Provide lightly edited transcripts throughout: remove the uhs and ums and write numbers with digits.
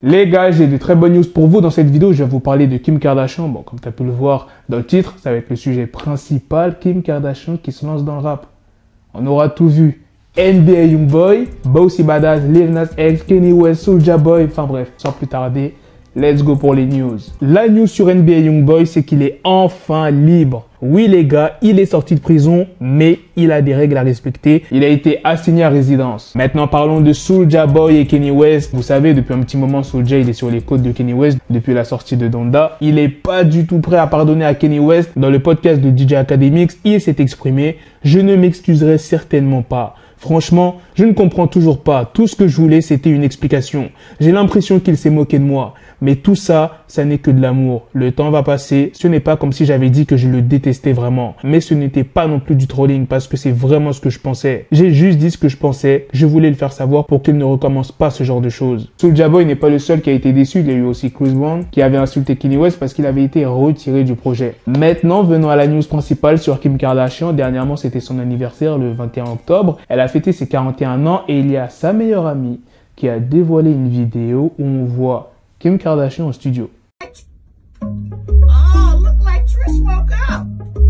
Les gars, j'ai de très bonnes news pour vous. Dans cette vidéo, je vais vous parler de Kim Kardashian. Bon, comme tu as pu le voir dans le titre, ça va être le sujet principal. Kim Kardashian qui se lance dans le rap. On aura tout vu. NBA Youngboy, Bossy Badass, Lil Nas X, Kanye West, Soulja Boy. Enfin bref, sans plus tarder, let's go pour les news. La news sur NBA Youngboy, c'est qu'il est enfin libre. Oui les gars, il est sorti de prison, mais il a des règles à respecter. Il a été assigné à résidence. Maintenant, parlons de Soulja Boy et Kanye West. Vous savez, depuis un petit moment, Soulja, il est sur les côtes de Kanye West depuis la sortie de Donda. Il n'est pas du tout prêt à pardonner à Kanye West. Dans le podcast de DJ Academics, il s'est exprimé. Je ne m'excuserai certainement pas. Franchement, je ne comprends toujours pas. Tout ce que je voulais, c'était une explication. J'ai l'impression qu'il s'est moqué de moi. Mais tout ça, ça n'est que de l'amour. Le temps va passer. Ce n'est pas comme si j'avais dit que je le détestais vraiment. Mais ce n'était pas non plus du trolling parce que c'est vraiment ce que je pensais. J'ai juste dit ce que je pensais. Je voulais le faire savoir pour qu'il ne recommence pas ce genre de choses. Soulja Boy n'est pas le seul qui a été déçu. Il y a eu aussi Chris Brown qui avait insulté Kanye West parce qu'il avait été retiré du projet. Maintenant, venons à la news principale sur Kim Kardashian. Dernièrement, c'était son anniversaire le 21 octobre. Elle a fêté ses 41 ans et il y a sa meilleure amie qui a dévoilé une vidéo où on voit Kim Kardashian au studio. Oh, look like Trish woke up.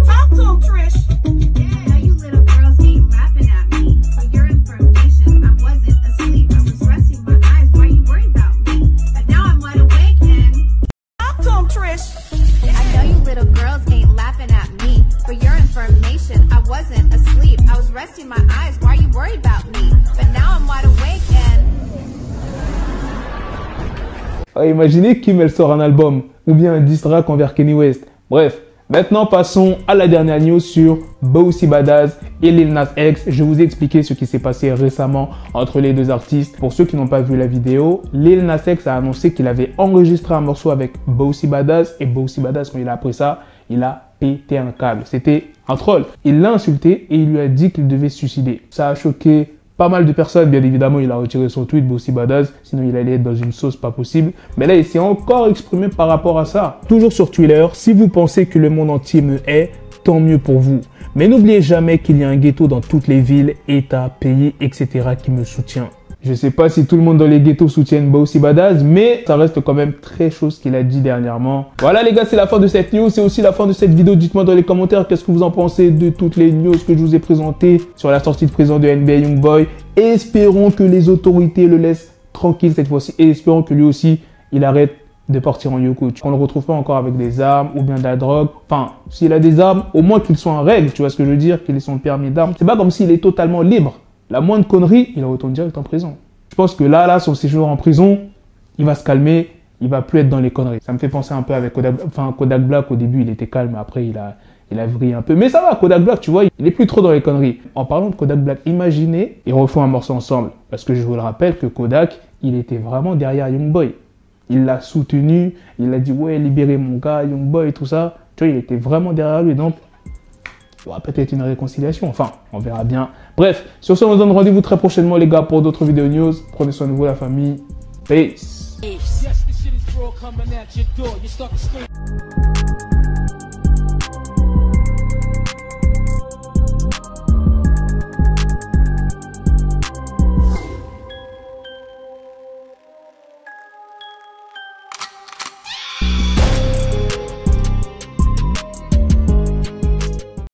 Talk to him, Trish. Yeah, you little girls ain't laughing at me. For your information, I wasn't asleep. I was resting my eyes. Why you worried about me? But now I'm wide awake and talk to him, Trish. I know you little girls ain't laughing at me. For your information, I wasn't asleep. I was resting my eyes. Why you worried about me? But now I'm wide awake and Imaginez Kim, elle sort un album ou bien un diss track envers Kanye West. Bref, maintenant passons à la dernière news sur Bossy Badass et Lil Nas X. Je vous ai expliqué ce qui s'est passé récemment entre les deux artistes. Pour ceux qui n'ont pas vu la vidéo, Lil Nas X a annoncé qu'il avait enregistré un morceau avec Bossy Badass et Bossy Badass, quand il a appris ça, il a pété un câble. C'était un troll. Il l'a insulté et il lui a dit qu'il devait se suicider. Ça a choqué pas mal de personnes. Bien évidemment, il a retiré son tweet Bossy Badass, sinon il allait être dans une sauce pas possible. Mais là, il s'est encore exprimé par rapport à ça. Toujours sur Twitter, si vous pensez que le monde entier me hait, tant mieux pour vous. Mais n'oubliez jamais qu'il y a un ghetto dans toutes les villes, États, pays, etc. qui me soutient. Je sais pas si tout le monde dans les ghettos soutiennent Bossy Badass, mais ça reste quand même très chaud ce qu'il a dit dernièrement. Voilà les gars, c'est la fin de cette news, c'est aussi la fin de cette vidéo. Dites-moi dans les commentaires qu'est-ce que vous en pensez de toutes les news que je vous ai présentées sur la sortie de prison de NBA Youngboy. Espérons que les autorités le laissent tranquille cette fois-ci et espérons que lui aussi, il arrête de partir en yoko. On ne le retrouve pas encore avec des armes ou bien de la drogue. Enfin, s'il a des armes, au moins qu'ils soient en règle, tu vois ce que je veux dire, qu'il ait son permis d'armes. C'est pas comme s'il est totalement libre. La moindre connerie, il retourne direct en prison. Je pense que là, son séjour en prison, il va se calmer, il va plus être dans les conneries. Ça me fait penser un peu avec Kodak Black. Au début, il était calme, après, il a vrillé un peu. Mais ça va, Kodak Black, tu vois, il est plus trop dans les conneries. En parlant de Kodak Black, imaginez, ils refont un morceau ensemble. Parce que je vous le rappelle que Kodak, il était vraiment derrière Youngboy. Il l'a soutenu, il a dit, ouais, libérez mon gars, Youngboy et tout ça. Tu vois, il était vraiment derrière lui, donc il y aura peut-être une réconciliation. Enfin, on verra bien. Bref, sur ce, on se donne rendez-vous très prochainement, les gars, pour d'autres vidéos news. Prenez soin de vous, la famille. Peace.